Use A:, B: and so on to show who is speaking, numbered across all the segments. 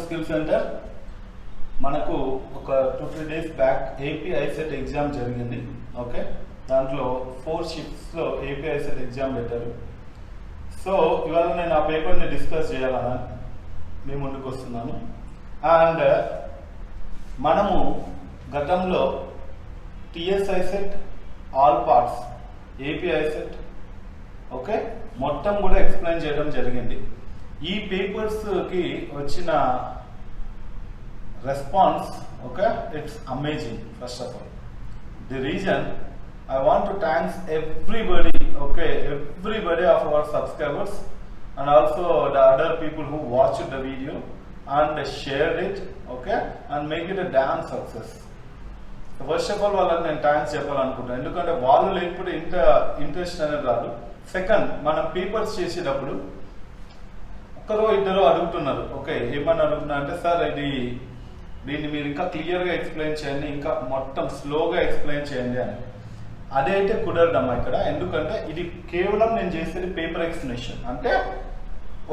A: Skill centre మనకు ఒక 2-3 days back AP ICET exam జరిగింది. ఓకే, దాంట్లో 4 shifts లో ఏపీ ఐసెట్ ఎగ్జామ్ పెట్టారు. సో ఇవాళ నేను ఆ పేపర్ని డిస్కస్ చేయాలని మీ ముందుకు వస్తున్నాను. అండ్ మనము గతంలో TS ICET all parts, AP ICET okay మొత్తం కూడా ఎక్స్ప్లెయిన్ చేయడం జరిగింది. ఈ పేపర్స్కి వచ్చిన response okay it's amazing. First of all the reason I want to thanks everybody, okay, everybody of our subscribers and also the other people who watched the video and shared it, okay, and make it a damn success. So first of all వాళ్ళకి నేను thanks చెప్పాలనుకుంటున్నాను, ఎందుకంటే వాళ్ళు లేకపోతే ఇంత interest అనేది రాదు. Second, మనం పేపర్స్ చేసేటప్పుడు ఒకరో ఇద్దరు అడుగుతున్నారు, ఓకే ఏమని అడుగుతున్నా అంటే సార్ దీన్ని మీరు ఇంకా క్లియర్గా ఎక్స్ప్లెయిన్ చేయండి, ఇంకా మొత్తం స్లోగా ఎక్స్ప్లెయిన్ చేయండి అని. అదే అయితే కుదరదమ్మా ఇక్కడ, ఎందుకంటే ఇది కేవలం నేను చేసేది పేపర్ ఎక్స్ప్లెనేషన్. అంటే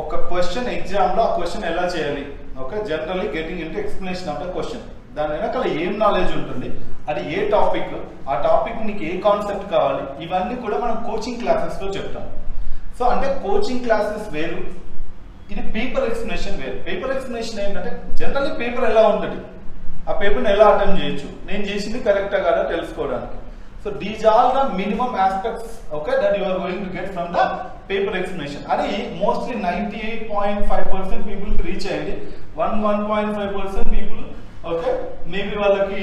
A: ఒక క్వశ్చన్ ఎగ్జామ్లో ఆ క్వశ్చన్ ఎలా చేయాలి, okay generally getting into explanation of the question, దాని వెనకాల ఏం నాలెడ్జ్ ఉంటుంది, అది ఏ టాపిక్, ఆ టాపిక్ నీకు ఏ కాన్సెప్ట్ కావాలి, ఇవన్నీ కూడా మనం కోచింగ్ క్లాసెస్లో చెప్తాం. సో అంటే కోచింగ్ క్లాసెస్ వేరు, ఇది పేపర్ ఎక్స్ప్లెనేషన్ వేరు. పేపర్ ఎక్స్ప్లెనేషన్ ఏంటంటే జనరల్లీ పేపర్ ఎలా ఉంటుంది, ఆ పేపర్ని ఎలా అటెంప్ట్ చేయొచ్చు, నేను చేసింది కరెక్టా కాదా తెలుసుకోవడానికి. So these are the minimum aspects, okay, that you are going to get from the paper explanation. Adi mostly 98.5% people reach ayindi, 1.5% people okay maybe వాళ్ళకి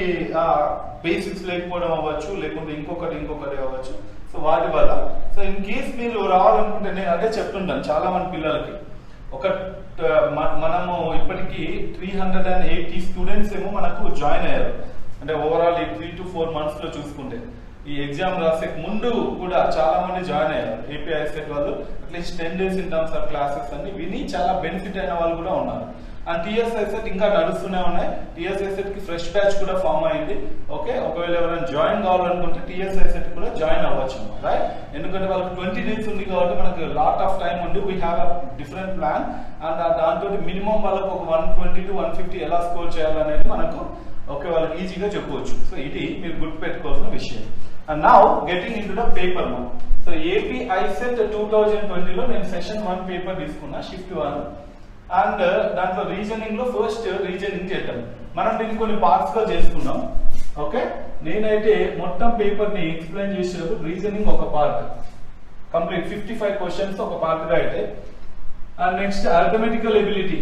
A: బేసిక్స్ లేకపోవడం అవ్వచ్చు, లేకుంటే ఇంకొకటి అవ్వచ్చు. సో వాటి వల్ల సో ఇన్ కేస్ మీరు రావాలనుకుంటే నేను అదే చెప్తుంటాను చాలా మంది పిల్లలకి. మనము ఇప్పటికీ 380 స్టూడెంట్స్ ఏమో మనకు జాయిన్ అయ్యారు. అంటే ఓవరాల్ 3 to 4 months లో చూసుకుంటే ఈ ఎగ్జామ్ రాసే ముందు కూడా చాలా మంది జాయిన్ అయ్యారు. ఏపీ ఐసెట్ వాళ్ళు at least 10 days in terms of classes అన్ని విని చాలా బెనిఫిట్ అయిన వాళ్ళు కూడా ఉన్నారు. అండ్ టిఎస్ ఐసెట్ ఇంకా నడుస్తూనే ఉన్నాయి. టిఎస్ ఐసెట్ కి ఫ్రెష్ బ్యాచ్ కూడా ఫామ్ అయింది. ఓకే, ఒకవేళ ఎవరైనా జాయిన్ కావాలనుకుంటే టిఎస్ ఐసెట్ కూడా జాయిన్ అవ్వచ్చు రైట్, ఎందుకంటే వాళ్ళకి 20 days ఉంది కాబట్టి మనకు లాట్ ఆఫ్ టైం ఉంది. We have a different plan and దాంతో మినిమం వాళ్ళకు ఒక 120 to 150 ఎలా స్కోర్ చేయాలనేది మనకు ఓకే వాళ్ళకి ఈజీగా చెప్పవచ్చు. సో ఇది మీరు గుర్తుపెట్టుకోవాల్సిన విషయం. And now getting into the paper now. So AP ICET 2020 లో నేను సెషన్ 1 పేపర్ తీసుకున్నా, షిఫ్ట్ 1. అండ్ దాంట్లో రీజనింగ్ లో ఫస్ట్ రీజనింగ్ చేద్దాం. మనం దీన్ని కొన్ని పార్ట్స్ గా చేసుకున్నాం. ఓకే, నేనైతే మొత్తం పేపర్ ని ఎక్స్ప్లెయిన్ చేసేటప్పుడు రీజనింగ్ ఒక పార్ట్ కంప్లీట్ 55 క్వశ్చన్స్ ఒక పార్ట్ గా అయితే, and next arithmetical ability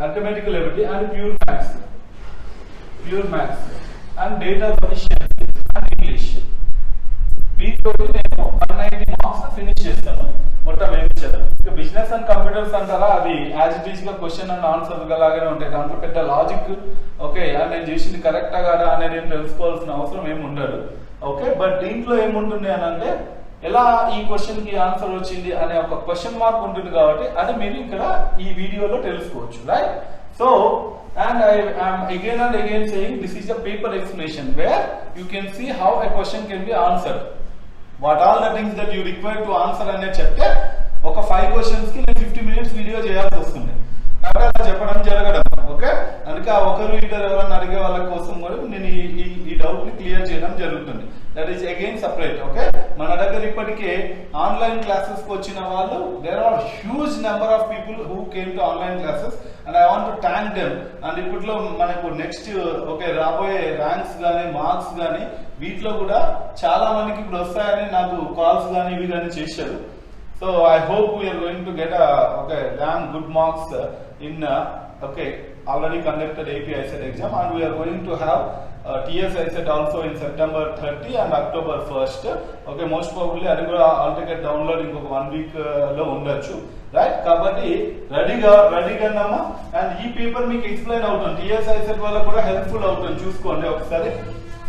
A: and pure maths and data sufficiency and English. వీటితో నేను 190 మార్క్స్ ఫినిష్ చేస్తాను మొత్తం ఏమి ఇచ్చారు. ఇక బిజినెస్ అండ్ కంప్యూటర్స్ అంటారా, అది యాజ్ ఇట్ ఈస్ గా క్వశ్చన్ అండ్ ఆన్సర్ లాగానే ఉంటాయి. దాంట్లో పెద్ద లాజిక్ ఓకే నేను చేసింది కరెక్టా కాదా అనేది తెలుసుకోవాల్సిన అవసరం ఏమి ఉండదు. ఓకే, బట్ దీంట్లో ఏముంటుంది అని అంటే ఎలా ఈ క్వశ్చన్ కి ఆన్సర్ వచ్చింది అనే ఒక క్వశ్చన్ మార్క్ ఉంటుంది కాబట్టి అది మీరు ఇక్కడ ఈ వీడియోలో తెలుసుకోవచ్చు right. So and I am again and again saying this is a paper explanation where you can see how a question can be answered, what all the things that you require to answer అనే చెప్తే ఒక 5 questions కి నేను 50 minutes video చేయాల్సి వస్తుంది కాబట్టి అలా చెప్పడం జరగడం. ఓకే, అందుకే ఆ ఒకరు ఇద్దరు ఎవరైనా అడిగే వాళ్ళ కోసం కూడా నేను ఈ డౌట్ ని క్లియర్ చేయడం జరుగుతుంది. That is again separate. Okay, మన దగ్గర ఇప్పటికే ఆన్లైన్ క్లాసెస్ కి వచ్చిన వాళ్ళు there are huge number of people who came to online classes and I want to thank them. And ఇప్పట్లో మనకు నెక్స్ట్ ఓకే రాబోయే ర్యాంక్స్ కానీ మార్క్స్ కానీ వీటిలో కూడా చాలా మందికి ఇప్పుడు వస్తాయని నాకు కాల్స్ కానీ ఇవి కానీ చేశారు. So I hope we are going to get damn good marks in already conducted AP ICET exam, and we are going to have TS ICET also in September 30 and October 1st. Okay, most probably అది కూడా all ticket download ఇంకొక 1 week లో ఉండొచ్చు right. కాబట్టి రెడీగా నమ్మా. And ఈ paper మీకు ఎక్స్ప్లెయిన్ అవుతుంది, టిఎస్ ఐసెట్ వల్ల కూడా హెల్ప్ఫుల్ అవుతుంది, చూసుకోండి ఒకసారి.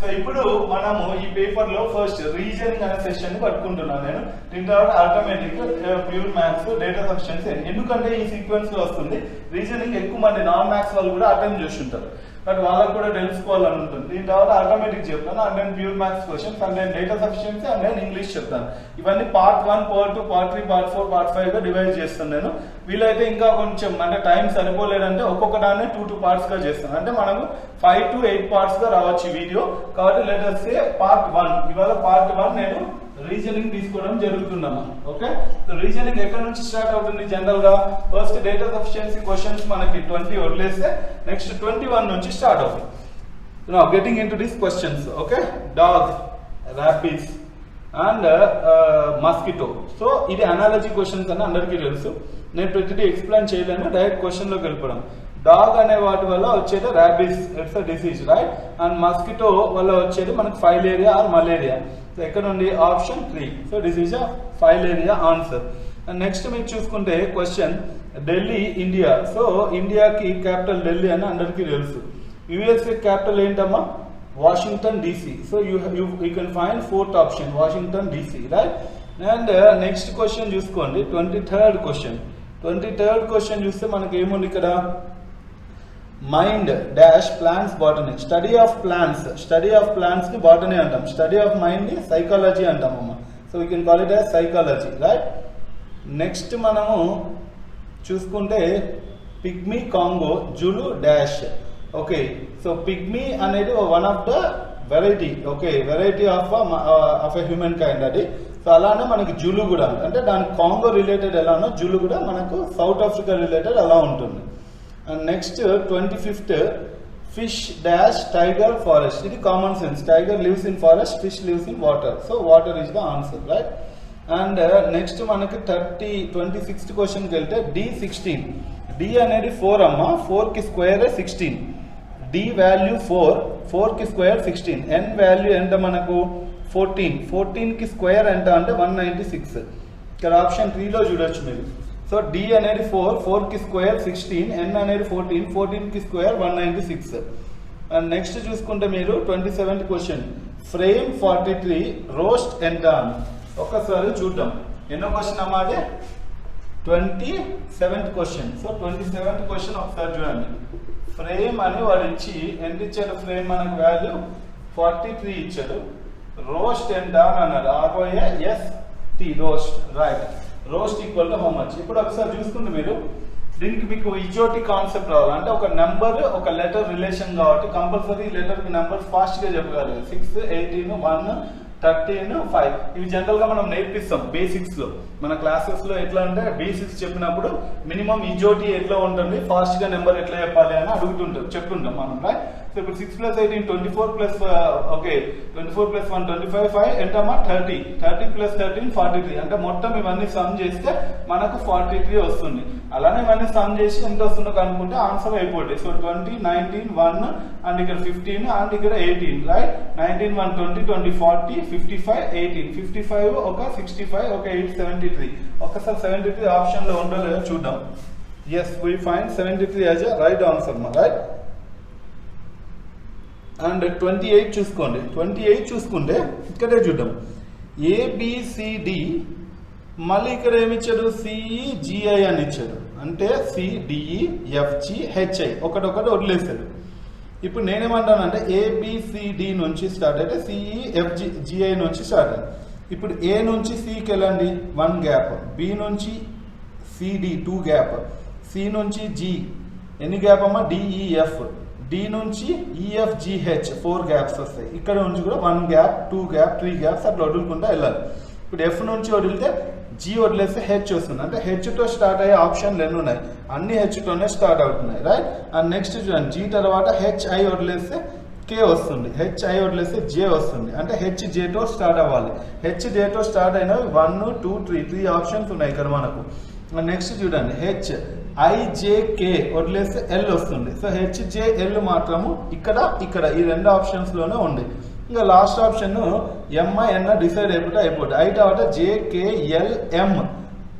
A: సో ఇప్పుడు మనము ఈ పేపర్ లో ఫస్ట్ రీజనింగ్ అనే సెషన్ ని పట్టుకుంటున్నాను నేను. దీని తర్వాత automatic, pure maths, data sufficiency. ఎందుకంటే ఈ సీక్వెన్స్ లో వస్తుంది. రీజనింగ్ ఎక్కువ మంది నాన్ మ్యాథ్స్ వాళ్ళు కూడా అటెంప్ట్ చేస్తుంటారు. బట్ వాళ్ళకు కూడా తెలుసుకోవాలని ఉంటుంది. దీని తర్వాత ఆటోమేటిక్ చెప్తాను, అండ్ నేను ప్యూర్ మ్యాథ్స్ క్వశ్చన్స్, అండ్ నేను డేటా సఫిషియన్సీ, అండ్ నేను ఇంగ్లీష్ చెప్తాను. ఇవన్నీ part 1, part 2, part 3, part 4, part 5 గా డివైడ్ చేస్తాను నేను. వీలైతే ఇంకా కొంచెం అంటే టైం సరిపోలేదంటే ఒక్కొక్క దాన్ని 2 పార్ట్స్ గా చేస్తాను. అంటే మనము 5 to 8 పార్ట్స్ గా రావచ్చు ఈ వీడియో. కాబట్టి లెట్ us say పార్ట్ 1. ఇవాళ పార్ట్ 1 నేను రీజనింగ్ తీసుకోవడం జరుగుతుందమ్మా. ఓకే, సో రీజనింగ్ ఎక్కడ నుంచి స్టార్ట్ అవుతుంది జనరల్ గా? ఫస్ట్ డేటా సఫిషియన్సీ క్వశ్చన్స్ మనకి 20 వదిలేస్తే నెక్స్ట్ 21 నుంచి స్టార్ట్ అవుతుంది. Now getting into these questions. Okay, dog, rabbits and mosquito. So ఇది అనాలజీ క్వశ్చన్స్ అని అందరికీ తెలుసు. నేను ప్రతిదీ ఎక్స్ప్లెయిన్ చేయలేను, డైరెక్ట్ క్వశ్చన్ లోకి వెళ్ళిపోవడం. డాగ్ అనే వాటి వల్ల వచ్చేది rabies, it's a disease, right? And mosquito వల్ల వచ్చేది మనకు ఫైలేరియా ఆర్ మలేరియా. సో ఎక్కడ ఉంది? Option 3. So this is a filaria answer. And next మీరు చూసుకుంటే క్వశ్చన్ ఢిల్లీ, ఇండియా. సో ఇండియాకి క్యాపిటల్ ఢిల్లీ అని అందరికీ తెలుసు. యుఎస్ఏ క్యాపిటల్ ఏంటమ్మా? Washington DC. So you can find 4th option, Washington DC, right? And next question చూసుకోండి, 23rd క్వశ్చన్. 23rd క్వశ్చన్ చూస్తే మనకి ఏముంది ఇక్కడ? Mind dash plants botany. Study of plants ని బాటనీ అంటాం. స్టడీ ఆఫ్ మైండ్ ని psychology అంటాం అమ్మ. So we can call it as psychology, right? Next మనము చూసుకుంటే pygmy, Congo, Zulu dash. Okay, so pygmy అనేది one of the variety, okay, variety of a human kind అది. So అలానే మనకి జులు కూడా, అంటే దానికి కాంగో రిలేటెడ్ ఎలానో జులు కూడా మనకు సౌత్ ఆఫ్రికా రిలేటెడ్ అలా ఉంటుంది. And next 25th fish dash tiger, forest. ఇది common sense. Tiger lives in forest, fish lives in water. So water is the answer, right? And next మనకి 26th క్వశ్చన్కి వెళ్తే D16. D అనేది 4 అమ్మ, 4కి square 16. D value 4 కి square 16. N value ఎంత మనకు? 14. 14కి స్క్వేర్ ఎంత అంటే 196. ఇక్కడ ఆప్షన్ 3లో చూడొచ్చు మీరు. సో D అనేది 4కి స్క్వేర్ 16, N అనేది 14కి స్క్వేర్ 196. అండ్ నెక్స్ట్ చూసుకుంటే మీరు 27th క్వశ్చన్ ఫ్రేమ్ 43 రోస్ట్ ఎంత అని ఒక్కసారి చూద్దాం. ఎన్నో క్వశ్చన్ అమ్మా అదే? 27th question. So 27th question ఒకసారి చూడండి. ఫ్రేమ్ అని వాడు ఇచ్చి ఎంత ఇచ్చాడు? ఫ్రేమ్ మనకు వాల్యూ 43 ఇచ్చాడు. రోస్ట్ ఎంత అని అన్నారు? ROAST, roast, right? Roast equal to how much? ఇప్పుడు ఒకసారి చూసుకుంటే మీరు దీనికి మీకు ఇజోటి కాన్సెప్ట్ రావాలి. అంటే ఒక నెంబర్ ఒక లెటర్ రిలేషన్ కాబట్టి కంపల్సరీ లెటర్ కి నెంబర్స్ ఫాస్ట్ గా చెప్పగలరు. 6, 18, 1, 13, 5. ఇవి జనరల్ గా మనం నేర్పిస్తాం బేసిక్స్ లో. మన క్లాసెస్ లో ఎట్లా అంటే బేసిక్స్ చెప్పినప్పుడు మినిమం ఇజోటి ఎట్లా ఉంటుంది, ఫాస్ట్ గా నెంబర్ ఎట్లా చెప్పాలి అని అడుగుతుంటాం, చెప్తుంటాం మనం, రైట్? సో ఇప్పుడు 6 + 18 24 ఓకే 24 + 1 25 5 ఎంతమ్మా 30 30 + 13 43. అంటే మొత్తం ఇవన్నీ సమ్ చేస్తే మనకు 43 వస్తుంది. అలానే ఇవన్నీ సమ్ చేసి ఎంత వస్తుందో కనుక్కుంటే ఆన్సర్ అయిపోతుంది. సో 20 19 1 అండ్ ఇక్కడ 15 అండ్ ఇక్కడ 18, రైట్? 19 1 20 20 40 55 18 55 ఒక 65 ఒక 8 73. ఒకసారి 73 ఆప్షన్ లో ఉందో లేదో చూద్దాం. Yes, we find 73 as a right answer మా, రైట్? అండ్ 28 చూసుకోండి. 28 చూసుకుంటే ఇక్కడే చూద్దాం. ABCD, మళ్ళీ ఇక్కడ ఏమి ఇచ్చాడు? CEGI అని ఇచ్చాడు. అంటే CDEFGHI ఒకటొకటి వదిలేశాడు. ఇప్పుడు నేనేమంటానంటే ABCD నుంచి స్టార్ట్ అయితే CEFGI నుంచి స్టార్ట్ అయ్యింది. ఇప్పుడు A నుంచి Cకి వెళ్ళండి 1 గ్యాప్, B నుంచి CD 2 గ్యాప్, C నుంచి G ఎన్ని గ్యాప్ అమ్మా? DEF, D నుంచి EFGH 4 గ్యాప్స్ వస్తాయి. ఇక్కడ నుంచి కూడా 1 గ్యాప్ 2 గ్యాప్ 3 గ్యాప్స్ అట్లా వదులుకుంటూ వెళ్ళాలి. ఇప్పుడు F నుంచి వదిలితే G వదిలేస్తే H వస్తుంది. అంటే H తో స్టార్ట్ అయ్యే ఆప్షన్లు ఎన్ని ఉన్నాయి? అన్ని H తోనే స్టార్ట్ అవుతున్నాయి, రైట్? అండ్ నెక్స్ట్ చూడండి, G తర్వాత HI వదిలేస్తే K వస్తుంది, HI వదిలేస్తే J వస్తుంది. అంటే HJ తో స్టార్ట్ అవ్వాలి. HJ తో స్టార్ట్ అయినవి 1 2 3 ఆప్షన్స్ ఉన్నాయి ఇక్కడ మనకు. నెక్స్ట్ చూడండి, HIJK వదిలేస్తే L వస్తుంది. సో HJL మాత్రము ఇక్కడ ఈ 2 ఆప్షన్స్ లోనే ఉంది. ఇంకా లాస్ట్ ఆప్షన్ MIN డిసైడ్ అయిపోతే I తర్వాత JKLM,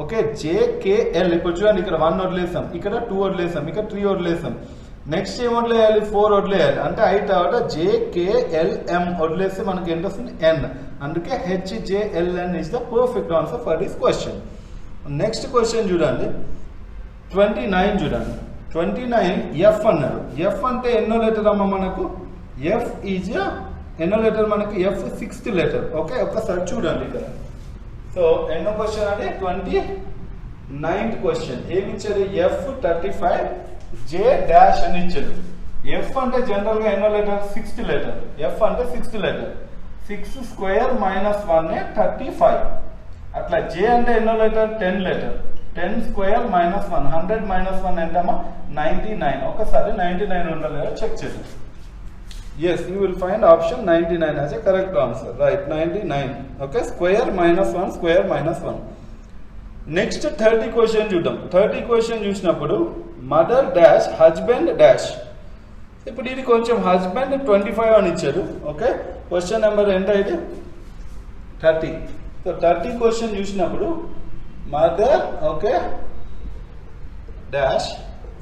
A: ఓకే, JKL. ఇప్పుడు చూడండి, ఇక్కడ 1 వదిలేసాం, ఇక్కడ 2 వదిలేసాం, ఇక్కడ 3 వదిలేసాం. నెక్స్ట్ ఏం వదిలేయాలి? 4 వదిలేయాలి. అంటే I తర్వాత JKLM వదిలేస్తే మనకి ఎంత వస్తుంది? N. అందుకే HJLN is the perfect answer for this question. Next question చూడండి, 29 చూడండి. 29 ఎఫ్ అన్నారు. ఎఫ్ అంటే ఎన్నో లెటర్ అమ్మ మనకు? ఎఫ్ ఈజ్ ఎన్నో లెటర్ మనకి? F 6th letter. ఓకే, ఒక్కసారి చూడండి ఇక్కడ. సో ఎన్నో క్వశ్చన్ అంటే 29th క్వశ్చన్. ఏమి ఇచ్చారు? ఎఫ్ 35 జే డాష్ అని ఇచ్చారు. ఎఫ్ అంటే జనరల్ గా ఎన్నో లెటర్? 6th letter. ఎఫ్ అంటే 6th లెటర్. 6 square minus 1 35. అట్లా జే అంటే ఎన్నో letter? 10 letter. 10 square minus 1 100 minus 1 ఎంతమ్మా? 99. ఒకసారి 99 ఉండలేదో చెక్ చేద్దాం. Yes, you will find option 99 as a correct answer. Right, 99. Okay, square minus 1, square minus 1. Next 30 question చూద్దాం. 30 question చూసినప్పుడు mother dash husband dash. ఇప్పుడు ఇది కొంచెం హస్బెండ్ 25 అని ఇచ్చారు. ఓకే, క్వశ్చన్ నెంబర్ ఎంత ఇది? 30. సో 30 క్వశ్చన్ చూసినప్పుడు mother okay dash.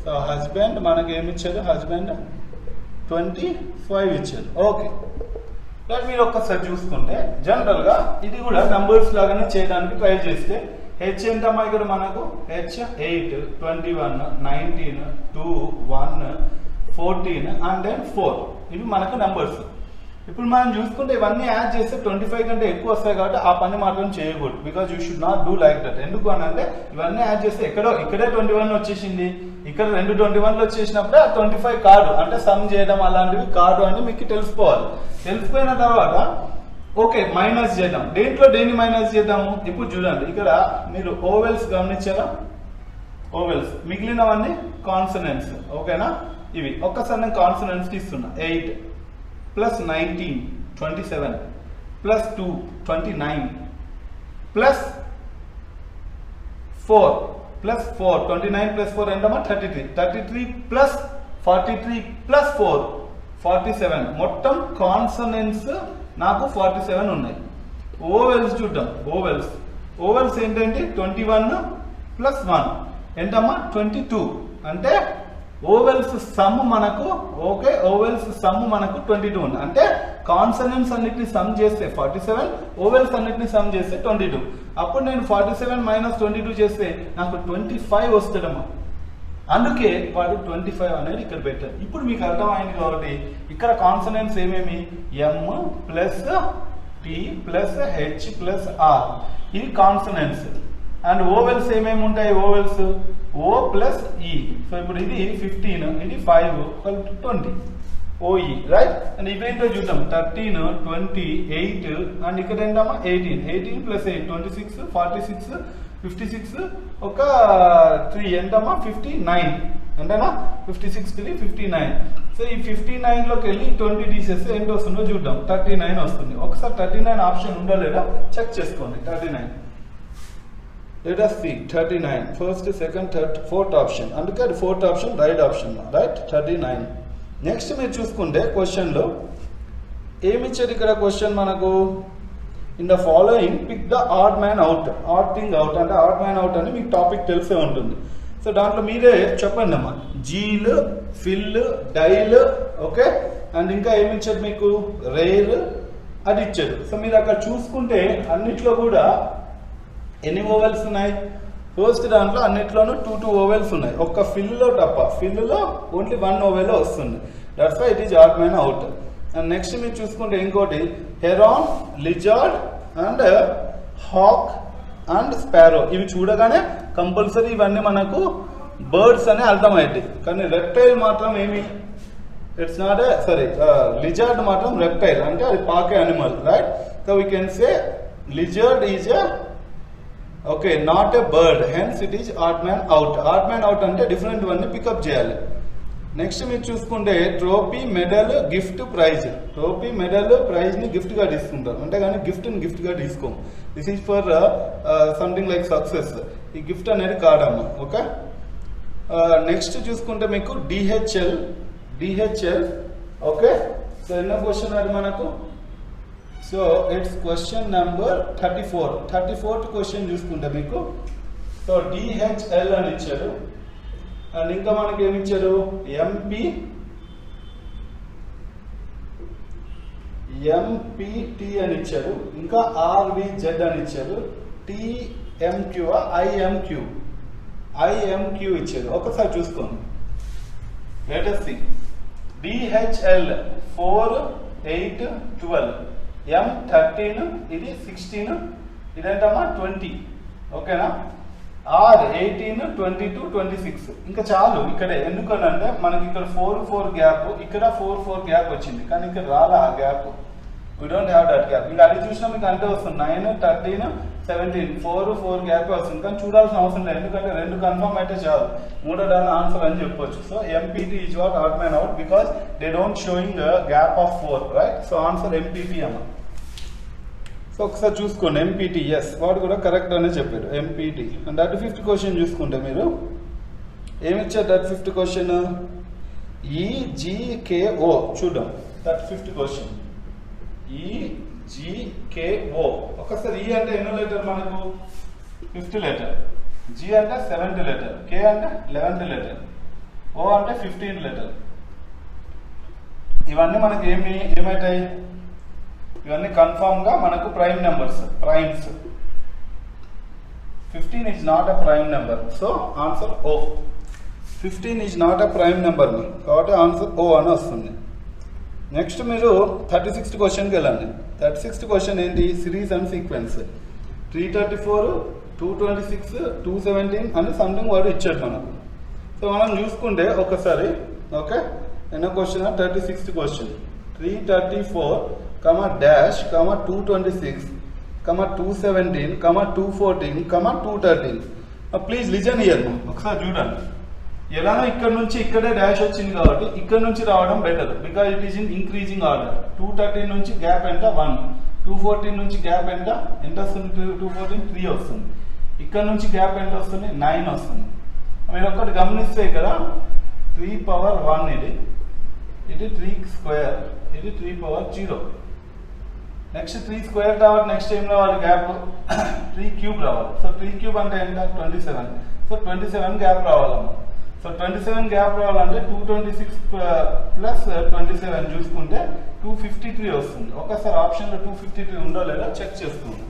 A: So husband మనకి ఏమి ఇచ్చారు? హస్బెండ్ 25 ఇచ్చారు. ఓకే, మీరు ఒక్కసారి చూసుకుంటే జనరల్ గా ఇది కూడా నంబర్స్ లాగానే చేయడానికి ట్రై చేస్తే హెచ్ ఎంతమ్మా ఇక్కడ మనకు? H 8 21 19 2 1 14 and then 4. ఇవి మనకు నంబర్స్. ఇప్పుడు మనం చూసుకుంటే ఇవన్నీ యాడ్ చేస్తే 25 కంటే ఎక్కువ వస్తాయి కాబట్టి ఆ పని మాత్రం చేయకూడదు. Because you should not do like that. ఎందుకు అని అంటే ఇవన్నీ యాడ్ చేస్తే ఇక్కడే 21 వచ్చేసింది, ఇక్కడ 2 21లు వచ్చేసినప్పుడే ఆ 25 కాదు, అంటే సమ్ చేయడం అలాంటివి కాదు అని మీకు తెలిసిపోవాలి. తెలిసిపోయిన తర్వాత ఓకే మైనస్ చేద్దాం. దేంట్లో దేన్ని మైనస్ చేద్దాము? ఇప్పుడు చూడండి ఇక్కడ మీరు ఓవెల్స్ గమనించారా? ఓవెల్స్, మిగిలినవన్నీ కాన్సనెంట్స్. ఓకేనా? ఇవి ఒక్కసారి నేను కాన్సనెంట్స్ ఇస్తున్నా. 8 plus 19 27 plus 2 29 plus 4 plus 4 29 plus 4 ఎంతమా? 33. 33 plus 43 plus 4 47. మొత్తం కాన్సనెంట్స్ నాకు 47 ఉన్నాయి. ఓవెల్స్ చూద్దాం. ఓవెల్స్ ఏంటంటే 21 ప్లస్ 1 ఎంతమ్మా? 22. అంటే ఓవెల్స్ సమ్ మనకు ఓకే ఓవెల్స్ సమ్ మనకు 22 ఉంది. అంటే కాన్సనెంట్స్ అన్నిటిని సమ్ చేస్తే 47, ఓవెల్స్ అన్నిటిని సమ్ చేస్తే 22. అప్పుడు నేను 47 మైనస్ 22 చేస్తే నాకు 25 వస్తుందమ్మా. అందుకే వాడు 25 అనేది ఇక్కడ పెట్టారు. ఇప్పుడు మీకు అర్థమైంది కాబట్టి ఇక్కడ కాన్సనెంట్స్ ఏమేమి? M plus T plus H plus R, ఇవి కాన్సనెంట్స్. అండ్ ఓవెల్స్ ఏమేమి ఉంటాయి? Vowels O plus E. So ఇప్పుడు ఇది 15, ఇది 5 20 ఓఈ, రైట్? అండ్ ఇవేంటో చూద్దాం. 13 20 8 అండ్ ఇక్కడ ఏంటమ్మా? 18 ప్లస్ 8 26 46 56 ఒక 3 ఎంతమ్మా? 59 అంటేనా? 56 3 59. సో ఈ 59 లోకి వెళ్ళి 20 తీసేస్తే ఎంత వస్తుందో చూద్దాం. 39 వస్తుంది. ఒకసారి 39 ఆప్షన్ ఉందో లేదా చెక్ చేసుకోండి. 39. Let us see 39. First, second, third, fourth option. అందుకే అది fourth option, right option, right? 39. Next మీరు చూసుకుంటే క్వశ్చన్ లో ఏమి ఇచ్చారు ఇక్కడ? క్వశ్చన్ మనకు in the following pick the odd man out. Odd thing out అంటే ఆడ్ మ్యాన్ అవుట్ అని మీకు టాపిక్ తెలిసే ఉంటుంది. సో దాంట్లో మీరే చెప్పండి అమ్మా. Zeal, fill, dial, okay, and ఇంకా ఏమి ఇచ్చారు మీకు? రేర్ అది ఇచ్చారు. సో మీరు అక్కడ చూసుకుంటే అన్నిట్లో కూడా ఎన్ని ఓవెల్స్ ఉన్నాయి? ఫస్ట్ దాంట్లో అన్నిట్లోనూ 2 ఓవెల్స్ ఉన్నాయి. ఒక్క ఫిల్లో తప్ప, ఫిల్లో ఓన్లీ 1 ఓవెల్ వస్తుంది. That's why it is odd man out. And next మీరు చూసుకుంటే ఇంకోటి heron, lizard and hawk and sparrow. ఇవి చూడగానే కంపల్సరీ ఇవన్నీ మనకు బర్డ్స్ అనే అర్థమైంది. కానీ రెప్టైల్ మాత్రం ఏమి? ఇట్స్ నాట్ ఏ లిజార్డ్ మాత్రం రెప్టైల్, అంటే అది పాకే animal, right? So we can say lizard is a okay not a bird, hence it is odd man out. Odd man out అంటే డిఫరెంట్ వన్ పికప్ చేయాలి. Next మీరు చూసుకుంటే trophy, medal, gift, prize. Trophy, medal, prize ని gift గా తీసుకుంటారు, అంటే కానీ gift ని గిఫ్ట్ గా తీసుకోం. This is for something like success. ఈ గిఫ్ట్ అనేది కాదమ్మా. ఓకే, నెక్స్ట్ చూసుకుంటే మీకు డిహెచ్ఎల్. ఓకే, సో ఎన్నో క్వశ్చన్ అది మనకు? So it's question number 34. 34th question చూసుకుంటే మీకు సో డిహెచ్ఎల్ అని ఇచ్చారు. అండ్ ఇంకా మనకి ఏమి ఇచ్చారు? ఎంపీటీ అని ఇచ్చారు. ఇంకా ఆర్విజెడ్ అని ఇచ్చారు. టిఎంక్యూ ఐఎంక్యూ ఇచ్చారు. ఒకసారి చూసుకోండి. let us see. DHL 4 8 12, M 13, ఇది 16, ఇదేంటమ్మా 20, ఓకేనా. R 18 22 26. ఇంకా చాలు ఇక్కడే. ఎందుకనంటే మనకి ఇక్కడ 4 4 గ్యాప్, ఇక్కడ 4 4 గ్యాప్ వచ్చింది, కానీ ఇక్కడ రాలా ఆ gap. We don't have that gap. ఇంకా అది చూసినా మీకు అంటే వస్తుంది 9 13 17, 4 4 గ్యాప్ వస్తుంది, కానీ చూడాల్సిన అవసరం లేదు, ఎందుకంటే 2 కన్ఫర్మ్ అయితే చాలు, మూడో దాని ఆన్సర్ అని చెప్పొచ్చు. So MPT is what odd man out because they don't showing gap of 4, right. So answer MPT అమ్మ. సో ఒకసారి చూసుకోండి MPT, ఎస్ వాడు కూడా కరెక్ట్ అనే చెప్పాడు MPT. అండ్ 35th క్వశ్చన్ చూసుకుంటే మీరు ఏమి ఇచ్చారు 35th క్వశ్చన్, EGKO చూద్దాం. 35th question EGKO. ఒకసారి E అంటే ఎన్నో లెటర్ మనకు 5th లెటర్, G అంటే 7th లెటర్, K అంటే 11th లెటర్, O అంటే 15th లెటర్. ఇవన్నీ మనకి ఏమవుతాయి, ఇవన్నీ కన్ఫర్మ్ గా మనకు prime numbers, primes. 15 is not a prime number, so answer O. 15 is not a prime number కాబట్టి ఆన్సర్ O అని వస్తుంది. నెక్స్ట్ మీరు 36th క్వశ్చన్కి వెళ్ళండి. 36th క్వశ్చన్ ఏంటి, సిరీస్ అండ్ సీక్వెన్స్. 334 226 217 అని సంథింగ్ వాడు ఇచ్చాడు మనకు. సో మనం చూసుకుంటే ఒకసారి, ఓకే, ఎన్నో question 36th question 334 dash 226 217 214 213. Please listen here, ఒకసారి చూడండి. ఎలానో ఇక్కడ నుంచి ఇక్కడే డాష్ వచ్చింది కాబట్టి ఇక్కడ నుంచి రావడం better, because it is in increasing order. 213 నుంచి గ్యాప్ ఎంత 1, 214 నుంచి గ్యాప్ ఎంత వస్తుంది 214 3 వస్తుంది, ఇక్కడ నుంచి గ్యాప్ ఎంత వస్తుంది 9 వస్తుంది. మీరు ఒకటి గమనిస్తే ఇక్కడ 3 పవర్ 1 ఇది 3 స్క్వేర్, ఇది 3 పవర్ 0. నెక్స్ట్ 3 స్క్వేర్ రావాలి, నెక్స్ట్ ఏం రావాలి గ్యాప్ 3 క్యూబ్ రావాలి. సో 3 క్యూబ్ అంటే ఎంత 27, సో 27 గ్యాప్ రావాలమ్మా. సో 27 గ్యాప్ రావాలంటే 226 ప్లస్ 27 చూసుకుంటే 253 వస్తుంది. ఒకసారి ఆప్షన్లో 253 ఉందో లేదో చెక్ చేసుకుందాం.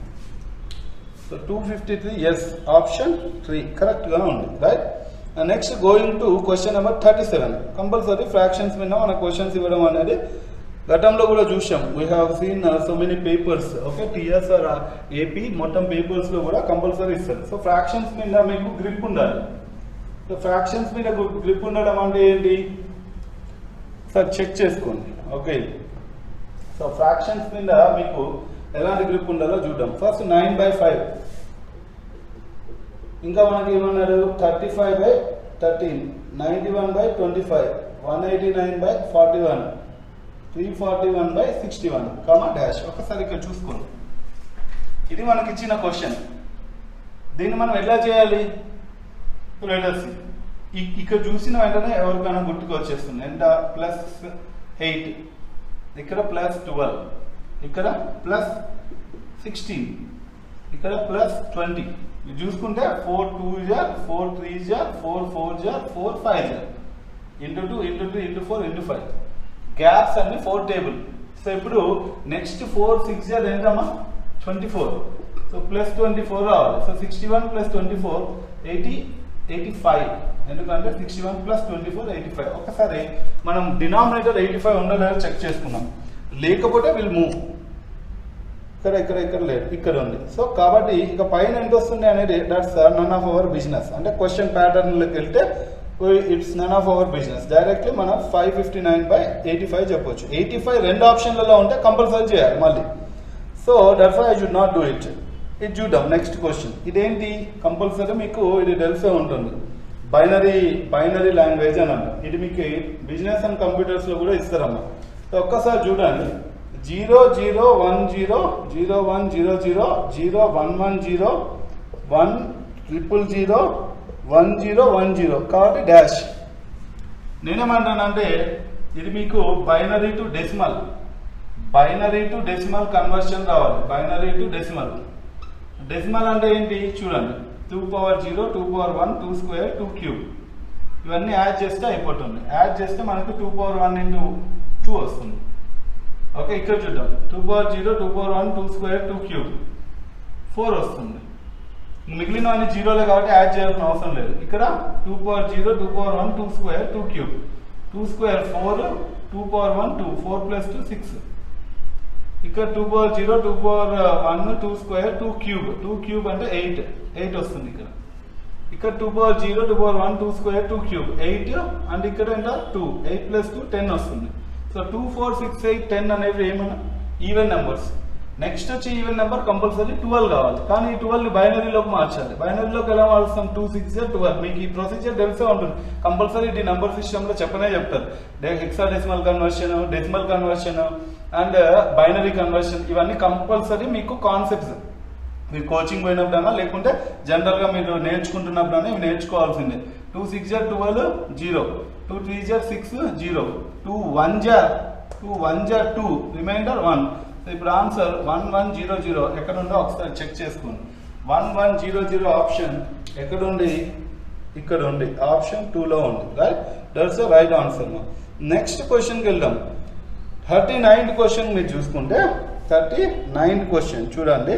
A: సో 253, ఎస్ ఆప్షన్ 3 కరెక్ట్గా ఉంది, right. Next going to question number 37. Compulsory fractions మీద మన క్వశ్చన్స్ ఇవ్వడం అనేది గతంలో కూడా చూసాం. We have seen so many papers, okay, TSR AP మొత్తం పేపర్స్లో కూడా కంపల్సరీ ఇస్తారు. సో ఫ్రాక్షన్స్ మీద మీకు గ్రిప్ ఉండాలి. సో ఫ్రాక్షన్స్ మీద గ్రిప్ ఉండడం అంటే ఏంటి సార్ చెక్ చేసుకోండి, ఓకే. సో ఫ్రాక్షన్స్ మీద మీకు ఎలాంటి గ్రిప్ ఉండాలో చూద్దాం. ఫస్ట్ 9/5, ఇంకా మనకి ఏమన్నారు 35/13, 91/25, 189/41, 341/61, డాష్. ఒకసారి ఇక్కడ చూసుకోండి, ఇది మనకి ఇచ్చిన క్వశ్చన్. దీన్ని మనం ఎలా చేయాలి, ఇక్కడ చూసిన వెంటనే ఎవరికైనా గుర్తుకు వచ్చేస్తుంది. ఎంత +8, ఇక్కడ +12, ఇక్కడ +16, ఇక్కడ +20. ఇది చూసుకుంటే 4 2 4 3 4 4 4 5 into 2 into 3 into 4 into 5. Gaps అన్ని 4 టేబుల్. సో ఇప్పుడు నెక్స్ట్ 4 6 ఎంతమ్మా 24. సో +24 రావాలి. సో 61 + 24 85. ఎందుకంటే 61 + 24 85. ఒకసారి మనం డినామినేటర్ 85 ఉందో లేదో చెక్ చేసుకున్నాం, లేకపోతే విల్ మూవ్. ఇక్కడ లేదు, ఇక్కడ ఉంది. సో కాబట్టి ఇక పైన ఎంత వస్తుంది అనేది that's none of our business. అంటే క్వశ్చన్ ప్యాటర్న్లోకి వెళ్తే it's none of our business. Directly మనం 559/85 చెప్పొచ్చు. 85 రెండు ఆప్షన్లలో ఉంటే కంపల్సరీ చేయాలి మళ్ళీ. So that's why I should not do it. ఇది చూద్దాం నెక్స్ట్ క్వశ్చన్. ఇదేంటి కంపల్సరీ మీకు ఇది తెలిసే ఉంటుంది, బైనరీ లాంగ్వేజ్ అని అంటాం. ఇది మీకు బిజినెస్ అండ్ కంప్యూటర్స్లో కూడా ఇస్తారమ్మా. సో ఒక్కసారి చూడండి, 0 0 1 0 0 1 0 0 0 1 1 0 1 0 0 1 0 1 0 కాబట్టి డాష్. నేనేమంటానంటే ఇది మీకు బైనరీ టు డెసిమల్ కన్వర్షన్ రావాలి. బైనరీ టు డెసిమల్ అంటే ఏంటి చూడండి, 2 పవర్ 0 2 పవర్ 1 2 స్క్వేర్ 2 క్యూబ్ ఇవన్నీ యాడ్ చేస్తే అయిపోతుంది. యాడ్ చేస్తే మనకు 2 పవర్ 1 ఇంటూ 2 వస్తుంది. ఓకే, ఇక్కడ చూద్దాం 2 పవర్ 0 2 పవర్ 1 2 స్క్వేర్ 2 క్యూబ్ 4 వస్తుంది. మిగిలినవన్నీ జీరోలే కాబట్టి యాడ్ చేయాల్సిన అవసరం లేదు. ఇక్కడ 2 power 0 2 power 1 2 square 2 cube 2 square 4, 2 power 1 2, 4 plus 2 6. ఇక్కడ 2 power 0, 2 power 1, 2 square 2 cube, 2 cube అంటే 8 వస్తుంది ఇక్కడ. ఇక్కడ 2 power 0, 2 power 1, 2 square 2 cube 8 and ఇక్కడ ఎంత 2, 8 plus 2 10 వస్తుంది. సో 2 4 6 8 10 అనేవి ఏమన్నా ఈవెన్ నెంబర్స్. నెక్స్ట్ వచ్చి ఈవెన్ నెంబర్ కంపల్సరీ 12 కావాలి, కానీ ఈ 12 బైనరీలోకి మార్చాలి. బైనరీలోకి ఎలా మారుస్తాం? 2 6 12. మీకు ఈ ప్రొసీజర్ తెలిసే ఉంటుంది, కంపల్సరీ ఇది నెంబర్ సిస్టంలో చెప్తారు. Hexadecimal conversion, decimal conversion and binary conversion, ఇవన్నీ కంపల్సరీ మీకు కాన్సెప్ట్స్. మీరు కోచింగ్ పోయినప్పుడైనా లేకుంటే జనరల్గా మీరు నేర్చుకుంటున్నప్పుడైనా ఇవి నేర్చుకోవాల్సిందే. 2 6 12 0, 2 3 6 0, 2 1 2 రిమైండర్ 1. ఇప్పుడు ఆన్సర్ 1 1 0 0 ఎక్కడ ఉందో ఒకసారి చెక్ చేసుకోండి. 1 1 0 0 ఆప్షన్ ఎక్కడ ఉంది? ఇక్కడ ఉంది, ఆప్షన్ 2లో ఉంది. Right, that's the right answer. Next క్వశ్చన్కి వెళ్దాం. 39th క్వశ్చన్ మీరు చూసుకుంటే 39th క్వశ్చన్ చూడండి.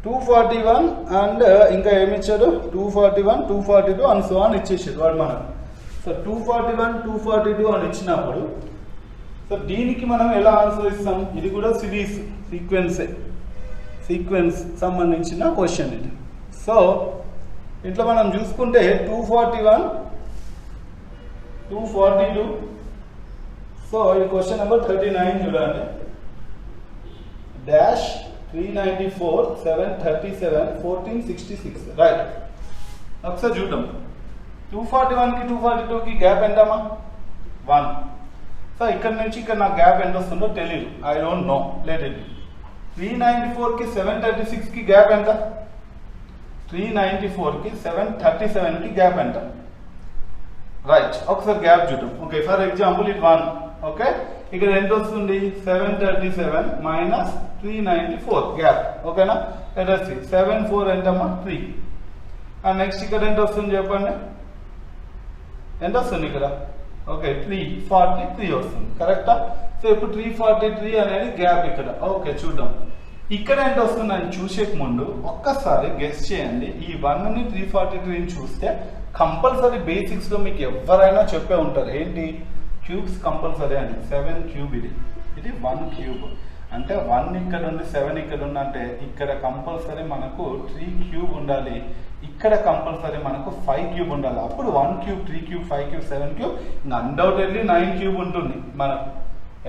A: 241 అండ్ ఇంకా ఏమి ఇచ్చారు? 241 242 అండ్ సో అని ఇచ్చేసారు వాడు మనకు. సో 241 242 అని ఇచ్చినప్పుడు సో దీనికి మనం ఎలా ఆన్సర్ ఇస్తాం? ఇది కూడా సీక్వెన్స్ సంబంధించిన క్వశ్చన్ ఇది. సో ఇట్లా మనం చూసుకుంటే 241 242. సో ఈ క్వశ్చన్ నెంబర్ 39 చూడండి. డాష్ 394 737 1466. రైట్, ఒకసారి చూద్దాం. 241కి 242కి గ్యాప్ ఎంతమ్మా? 1. సో ఇక్కడ నుంచి ఇక్కడ నాకు గ్యాప్ ఎంత వస్తుందో తెలియదు, I don't know, let it. 394కి 736కి గ్యాప్ ఎంత? 394కి 737కి గ్యాప్ ఎంత? రైట్, ఒకసారి గ్యాప్ చూద్దాం. ఓకే, ఫర్ ఎగ్జాంపుల్ ఇది 1. ఓకే, ఇక్కడ ఎంత వస్తుంది? 737 మైనస్ 394 గ్యాప్. ఓకేనా? Let us see. 7 4 ఎంతమ్మా? 3. అండ్ నెక్స్ట్ ఇక్కడ ఎంత వస్తుంది చెప్పండి? ఎంత వస్తుంది ఇక్కడ? ఓకే, 343 వస్తుంది. కరెక్టా? సో ఇప్పుడు 343 అనేది గ్యాప్ ఇక్కడ. ఓకే, చూద్దాం ఇక్కడ ఎంత వస్తుందని చూసేక ముందు ఒక్కసారి గెస్ చేయండి. ఈ 1ని 343ని చూస్తే కంపల్సరీ బేసిక్స్ లో మీకు ఎవరైనా చెప్పే ఉంటారు ఏంటి? క్యూబ్స్ కంపల్సరీ అని. 7 క్యూబ్ ఇది 1 క్యూబ్ అంటే 1 ఇక్కడ ఉంది, 7 ఇక్కడ ఉంది అంటే ఇక్కడ కంపల్సరీ మనకు 3 క్యూబ్ ఉండాలి, ఇక్కడ కంపల్సరీ మనకు 5 క్యూబ్ ఉండాలి. అప్పుడు 1 cube 3 cube 5 cube 7 cube undoubtedly 9 cube ఉంటుంది మనకు.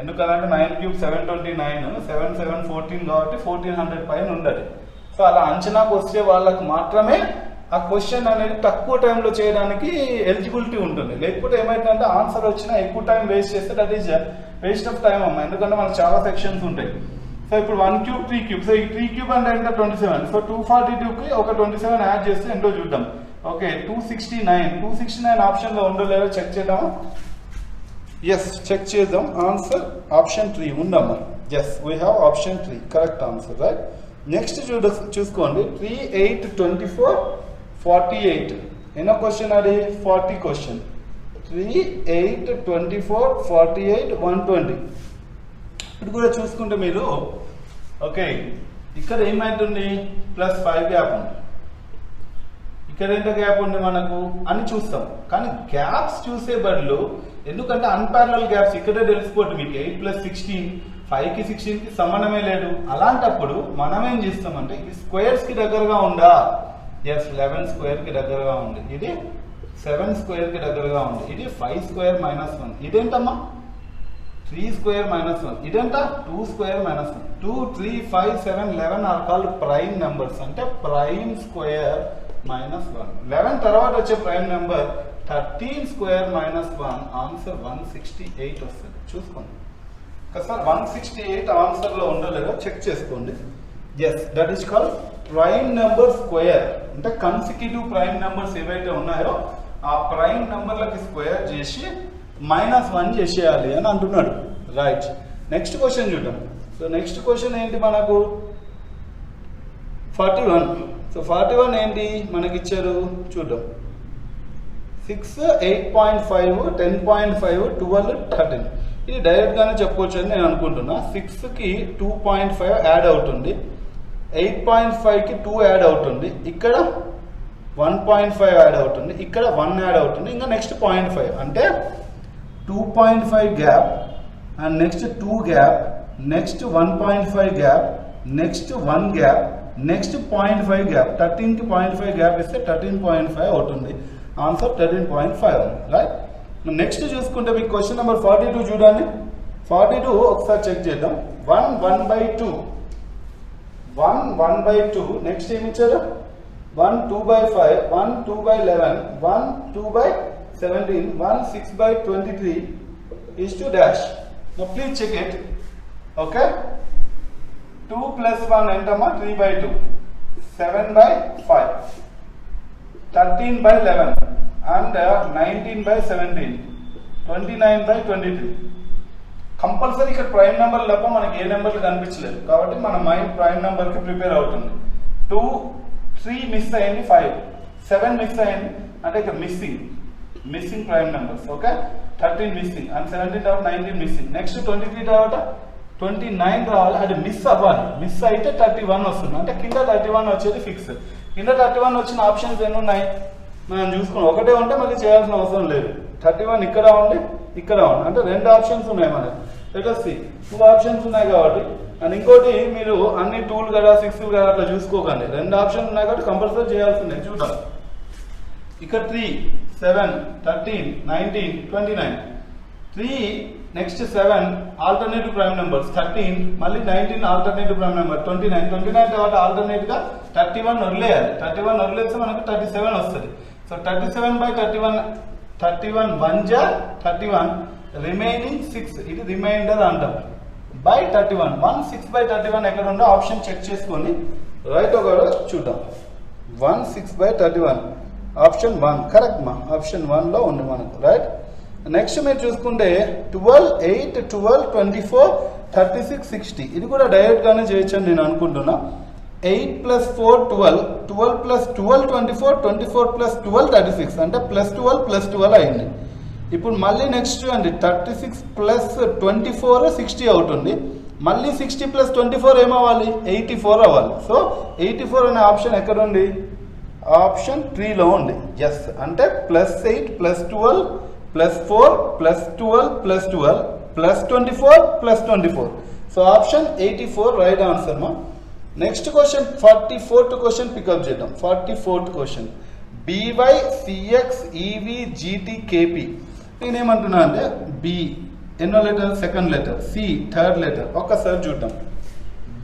A: ఎందుకంటే 9 క్యూబ్ 729, 7 7 14 కాబట్టి 1400 పైన ఉండదు. సో అలా అంచనాకు వచ్చే వాళ్ళకు మాత్రమే ఆ క్వశ్చన్ అనేది తక్కువ టైంలో చేయడానికి ఎలిజిబిలిటీ ఉంటుంది. లేకపోతే ఏమైతుందంటే ఆన్సర్ వచ్చినా ఎక్కువ టైం వేస్ట్ చేస్తే that is waste of time అమ్మా. ఎందుకంటే మనకు చాలా సెక్షన్స్ ఉంటాయి. సో ఇప్పుడు 1 క్యూబ్ 3 క్యూబ్. సో ఈ 3 క్యూబ్ అంటే ఎంత? 27. సో 242కి ఒక 27 యాడ్ చేస్తే ఎంతో చూద్దాం. ఓకే, 269 ఆప్షన్లో ఉందో లేదో చెక్ చేద్దామా? ఎస్, చెక్ చేద్దాం. ఆన్సర్ ఆప్షన్ 3 ఉందమ్మా. Yes, we have option 3 correct answer. Right, next చూసుకోండి. 3 8 24 48 ఎన్నో క్వశ్చన్ అది? 40 క్వశ్చన్. 3 8 24 48 120. ఇప్పుడు కూడా చూసుకుంటే మీరు ఓకే ఇక్కడ ఏమైతుంది? +5 గ్యాప్ ఉంది, ఇక్కడ ఎంత గ్యాప్ ఉంది మనకు అని చూస్తాం. కానీ గ్యాప్స్ చూసే బదులు, ఎందుకంటే అన్పారలల్ గ్యాప్స్ ఇక్కడే తెలిసిపోతుంది మీకు. 8 + 16 5కి 16కి సంబంధమే లేదు. అలాంటప్పుడు మనం ఏం చేస్తామంటే ఇది స్క్వేర్స్ కి దగ్గరగా ఉందా? ఎస్, 11 స్క్వేర్కి దగ్గరగా ఉంది. ఇది 7 స్క్వేర్కి దగ్గరగా ఉంది. ఇది 5 స్క్వేర్ - 1. ఇదేంటమ్మా? 3 స్క్వేర్ - 1. ఇదెంత? 2 square - 1. 2 3 5 7 11 are called prime numbers. అంటే ప్రైమ్ స్క్వేర్ -1. 11 తర్వాత వచ్చే ప్రైమ్ నెంబర్ 13 స్క్వేర్ - 1. ఆన్సర్ 168 వస్తుంది. చూసుకోండి ఒకసారి 168 ఆన్సర్ లో ఉందో లేదో చెక్ చేసుకోండి. Yes, that is called prime number square. అంటే కన్సిక్యూటివ్ ప్రైమ్ నెంబర్స్ ఏవైతే ఉన్నాయో ఆ ప్రైమ్ నెంబర్లకి స్క్వేర్ చేసి -1 చేసేయాలి అని అంటున్నాడు. రైట్, నెక్స్ట్ క్వశ్చన్ చూద్దాం. సో నెక్స్ట్ క్వశ్చన్ ఏంటి మనకు? 41. సో 41 ఏంటి మనకి ఇచ్చారు చూద్దాం. 6 8.5 10.5 12 13. ఇది డైరెక్ట్ గానే చెప్పొచ్చు అని నేను అనుకుంటున్నా. 6కి 2.5 యాడ్ అవుతుంది, 8.5కి 2 యాడ్ అవుతుంది, ఇక్కడ 1.5 యాడ్ అవుతుంది, ఇక్కడ 1 యాడ్ అవుతుంది, ఇంకా నెక్స్ట్ 0.5. అంటే
B: 2.5 gap, and next 2 gap, next 1.5 gap, next 1 gap, next 0.5 gap. 13 కి 0.5 gap ఇస్తే 13.5 అవుతుంది. Answer 13.5, right. నెక్స్ట్ చూసుకుంటే మీకు క్వశ్చన్ నెంబర్ 42 చూడండి. 42 ఒకసారి చెక్ చేద్దాం. 1 1/2, 1 1/2, నెక్స్ట్ ఏమి ఇచ్చారు? 1 2/5, 1 2/11, 1 2/17, 1 6/23 is to dash. Now please check it. Okay, 2 plus 1 entama 3/2, 7/5, 13/11 and 19/17, 29/23. Compulsory ఇక్కడ ప్రైమ్ నెంబర్ తప్ప మనకి ఏ నెంబర్లు కనిపించలేదు కాబట్టి మన మైండ్ ప్రైమ్ నెంబర్ కి ప్రిపేర్ అవుతుంది. 2 3 మిస్ అయ్యింది, 5 7 మిస్ అయ్యింది అంటే ఇక్కడ missing prime numbers. Okay, 13 missing and 17 తర్వాత 19 మిస్సింగ్. నెక్స్ట్ 23 తర్వాత 29 రావాలి, అది మిస్ అవ్వాలి. మిస్ అయితే 31 వస్తుంది, అంటే కింద 31 వచ్చేది ఫిక్స్. కింద 31 వచ్చిన ఆప్షన్స్ ఎన్ని ఉన్నాయి మనం చూసుకున్నాం. ఒకటే ఉంటే మళ్ళీ చేయాల్సిన అవసరం లేదు. 31 ఇక్కడ ఉండి ఇక్కడ ఉంది, అంటే 2 ఆప్షన్స్ ఉన్నాయి మనకి. లెట్ us see, 2 ఆప్షన్స్ ఉన్నాయి కాబట్టి. అండ్ ఇంకోటి మీరు అన్ని 2లు కదా 6లు కదా అట్లా చూసుకోకండి. 2 ఆప్షన్స్ ఉన్నాయి కాబట్టి కంపల్సరీ చేయాల్సిందే. చూద్దాం, ఇక్కడ 3 7 13 19 29, 3 నెక్స్ట్ 7 ఆల్టర్నేటివ్ ప్రైమ్ నెంబర్స్, 13 మళ్ళీ 19 ఆల్టర్నేటివ్ ప్రైమ్ నెంబర్, 29 తర్వాత ఆల్టర్నేట్ గా 31 వదిలేయాలి. 31 వదిలేస్తే మనకు 37 వస్తుంది. సో 37/31, 31 1 జా 31, రిమైనింగ్ 6, ఇది రిమైండర్ అంటాం, బై 31. 1 6/31 ఎక్కడ ఉందో ఆప్షన్ చెక్ చేసుకొని రైట్ ఒక చూద్దాం. 1 6/31 ఆప్షన్ 1 కరెక్ట్ మా, ఆప్షన్ 1 లో ఉంది మనకు, రైట్. నెక్స్ట్ మీరు చూసుకుంటే 12 8 12 24 36 60, ఇది కూడా డైరెక్ట్ గానే చేయొచ్చు అని నేను అనుకుంటున్నా. 8 + 4 12, 12 + 12 24, 24 + 12 36, అంటే +12 + 12 అయింది. ఇప్పుడు మళ్ళీ నెక్స్ట్ అండి 36 + 24 60 అవుతుంది. మళ్ళీ 60 + 24 ఏమవ్వాలి? 84 అవ్వాలి. సో 84 అనే ఆప్షన్ ఎక్కడ ఉంది? ఆప్షన్ 3 లో ఉంది. ఎస్, అంటే +8 + 12 + 4 + 12 + 12 + 24 + 24. సో ఆప్షన్ 84 రైట్ ఆన్సర్ మా. Next question 44th question pick up చేద్దాం. 44th question BY CX EV GT KP. నేనేమంటున్నా అంటే బి ఎన్నో letter? Second letter, C third letter. ఒక్కసారి చూద్దాం.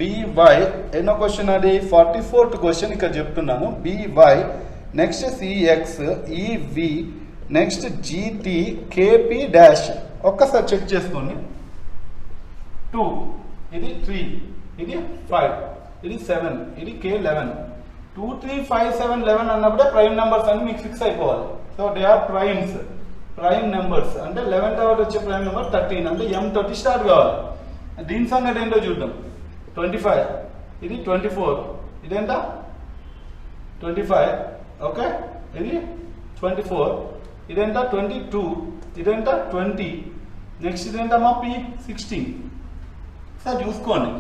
B: BY ఎన్నో క్వశ్చన్ అది? 44th క్వశ్చన్ ఇక్కడ చెప్తున్నాను. BY next CX EV next GT KP dash. ఒక్కసారి చెక్ చేసుకోండి. 2 ఇది 3, ఇది 5, ఇది 7, ఇది K11. 2 3 5 7 11 అన్నప్పుడే ప్రైమ్ నెంబర్స్ అన్ని మీకు ఫిక్స్ అయిపోవాలి. So they are prime numbers. అంటే 11 తర్వాత వచ్చే ప్రైమ్ నెంబర్ 13, అంటే M తోటి స్టార్ట్ కావాలి. దీని సంగతి ఏంటో చూద్దాం. 25 ఇది 24, ఇదేంట 25. ఓకే, ఇది 24, ఇదేంట 22, ఇదేంట 20, నెక్స్ట్ ఇదేంటమ్మా P16. సార్ చూసుకోండి,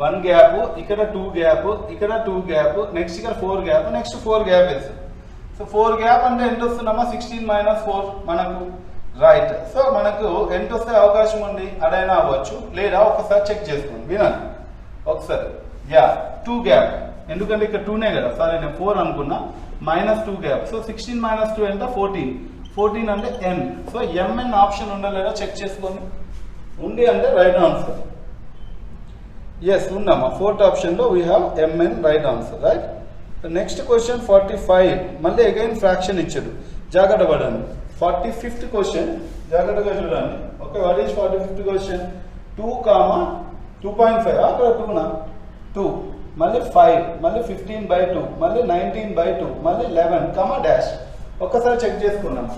B: 1 గ్యాప్, ఇక్కడ 2 గ్యాప్, ఇక్కడ 2 గ్యాప్, నెక్స్ట్ ఇక్కడ 4 గ్యాప్, నెక్స్ట్ 4 గ్యాప్ వేస్తాం. సో 4 గ్యాప్ అంటే ఎంత వస్తుందమ్మా? 16 - 4 మనకు, రైట్. సో మనకు ఎంత వస్తే అవకాశం ఉంది? అదైనా అవ్వచ్చు, లేదా ఒకసారి చెక్ చేసుకోండి, వినండి ఒకసారి. యా 2 గ్యాప్, ఎందుకంటే ఇక్కడ 2నే కదా, సరే నేను 4 అనుకున్నా, -2 గ్యాప్. సో 16 - 2 ఎంత? 14. 14 అంటే N. సో MN ఆప్షన్ ఉందా లేదా చెక్ చేసుకోండి. ఉంది అంటే రైట్ ఆన్సర్. ఎస్ ఉందమ్మా, 4th ఆప్షన్ లో we have MN right answer, right. Next question 45, మళ్ళీ అగైన్ ఫ్రాక్షన్ ఇచ్చాడు, జాగ్రత్త పడండి. 45th క్వశ్చన్ జాగ్రత్తగా చూడండి. Okay, what is 45th question? 2, 2.5, అక్కడ 2నా 2, మళ్ళీ 5, మళ్ళీ 15/2, మళ్ళీ 19/2, మళ్ళీ 11, డాష్. ఒక్కసారి చెక్ చేసుకున్నాము.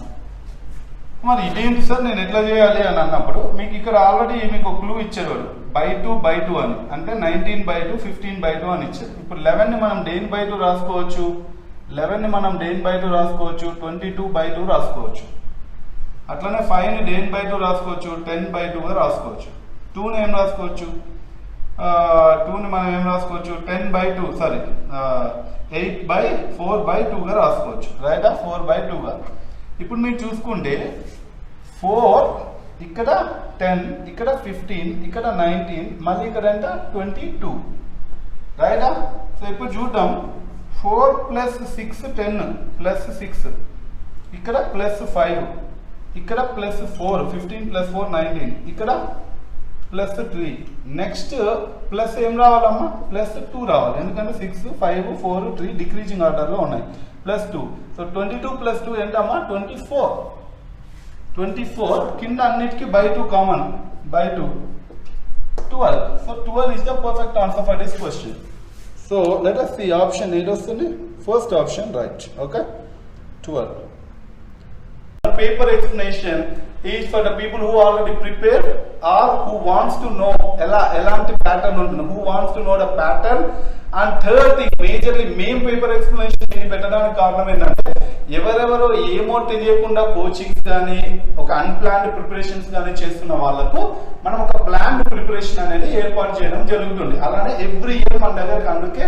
B: మరి ఇదేంటి సార్ నేను ఎట్లా చేయాలి అని అన్నప్పుడు మీకు ఇక్కడ ఆల్రెడీ మీకు క్లూ ఇచ్చారు వాడు, /2 అని, అంటే 19/2 15/2 అని ఇచ్చారు. ఇప్పుడు 11ని మనం దేని/2 రాసుకోవచ్చు? 11ని మనం దేని/2 రాసుకోవచ్చు? 22/2 రాసుకోవచ్చు. అట్లనే 5ని దేని/2 రాసుకోవచ్చు? 10/2గా రాసుకోవచ్చు. 2ని ఏం రాసుకోవచ్చు? 2ని మనం ఏం రాసుకోవచ్చు? 10/2 సారీ 8/4/2గా రాసుకోవచ్చు, రైటా? 4/2గా. ఇప్పుడు మీరు చూసుకుంటే 4 ఇక్కడ 10, ఇక్కడ 15, ఇక్కడ 19, మళ్ళీ ఇక్కడ ఎంత 22, రైటా? సో ఇప్పుడు చూద్దాం. 4 + 6 10 + 6, ఇక్కడ +5, ఇక్కడ +4, 15 + 4 19, ఇక్కడ +3. నెక్స్ట్ ప్లస్ ఏం రావాలమ్మా? +2 రావాలి, ఎందుకంటే 6 5 4 3 డిక్రీజింగ్ ఆర్డర్లో ఉన్నాయి. +2, సో 22 + 2 ఏంటమ్మా? 24. 24 కింద అన్నిటికీ by 2 common, by 2 12. So 12 is the perfect answer for this question. So let us see option ఏది వస్తుంది? First option right. Okay, 12. The paper explanation is for the people who already prepared or who wants to know elanti pattern untundi, who wants to know the pattern. And third thing, majorly main paper explanation ini పెట్టడానికి కారణం ఏంటంటే ఎవరెవరో ఏమో తెలియకుండా coachings కానీ ఒక unplanned preparations కానీ చేస్తున్న వాళ్ళకు మనం ఒక ప్లాన్డ్ ప్రిపరేషన్ అనేది ఏర్పాటు చేయడం జరుగుతుంది. అలానే ఎవ్రీ ఇయర్ మన దగ్గరకు అందుకే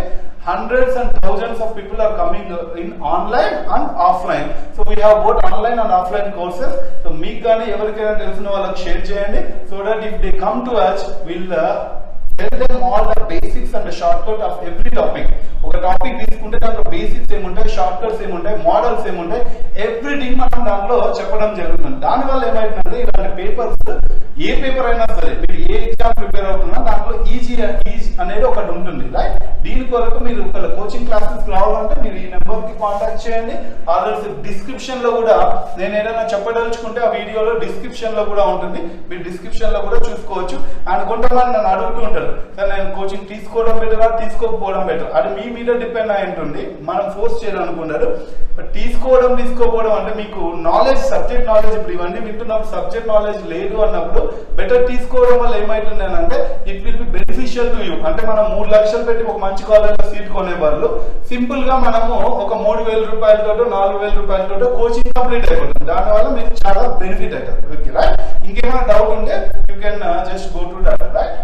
B: hundreds and thousands of people are coming in online and offline. So we have both online and offline courses. So మీకు కానీ ఎవరికైనా తెలిసిన వాళ్ళకి షేర్ చేయండి, so that if they come to us, we'll tell them all the basics and the shortcut of every topic. ఒక topic తీసుకుంటే దాంట్లో basics ఏముంటాయి, షార్ట్ కట్స్ ఏముంటాయి, మోడల్స్ ఏముంటాయి, ఎవ్రీథింగ్ మనం దాంట్లో చెప్పడం జరుగుతుంది. దానివల్ల ఏమైతుందంటే ఇలాంటి పేపర్స్ ఏ పేపర్ అయినా సరే మీరు ఏ ఎగ్జామ్ ప్రిపేర్ అవుతున్నా దాంట్లో ఈజీ అనేది ఒకటి ఉంటుంది, రైట్? దీని కొరకు మీరు ఒక కోచింగ్ క్లాసెస్ రావాలంటే మీరు ఈ నెంబర్ కి కాంటాక్ట్ చేయండి. ఆల్రెడీ డిస్క్రిప్షన్ లో కూడా నేను ఏదైనా చెప్పదలుచుకుంటే ఆ వీడియోలో డిస్క్రిప్షన్ లో కూడా ఉంటుంది, మీరు డిస్క్రిప్షన్ లో కూడా చూసుకోవచ్చు. అండ్ కొంతమంది నన్ను అడుగుతూ ఉంటారు, సార్ నేను కోచింగ్ తీసుకోవడం బెటరా తీసుకోకపోవడం బెటర్? అది మీ మీద డిపెండ్ అయి ఉంటుంది, మనం ఫోర్స్ చేయాలనుకుంటారు. తీసుకోకపోవడం అంటే మీకు నాలెడ్జ్, సబ్జెక్ట్ నాలెడ్జ్, ఇప్పుడు ఇవన్నీ వింటున్నప్పుడు సబ్జెక్ట్ నాలెడ్జ్ లేదు అన్నప్పుడు బెటర్ తీసుకోవడం వల్ల ఏమైతుంది అని అంటే it will be beneficial to you. అంటే మనం 3 లక్షలు పెట్టి ఒక మంచి కాలేజ్లో సీట్ కొనే బదులు సింపుల్ గా మనము ఒక 3,000 రూపాయలతో 4,000 రూపాయలతో కోచింగ్ కంప్లీట్ అయిపోతుంది. దానివల్ల మీకు చాలా బెనిఫిట్ అవుతుంది. Okay, right? ఇంకేమైనా డౌట్ ఉంటే you can just go to that, right?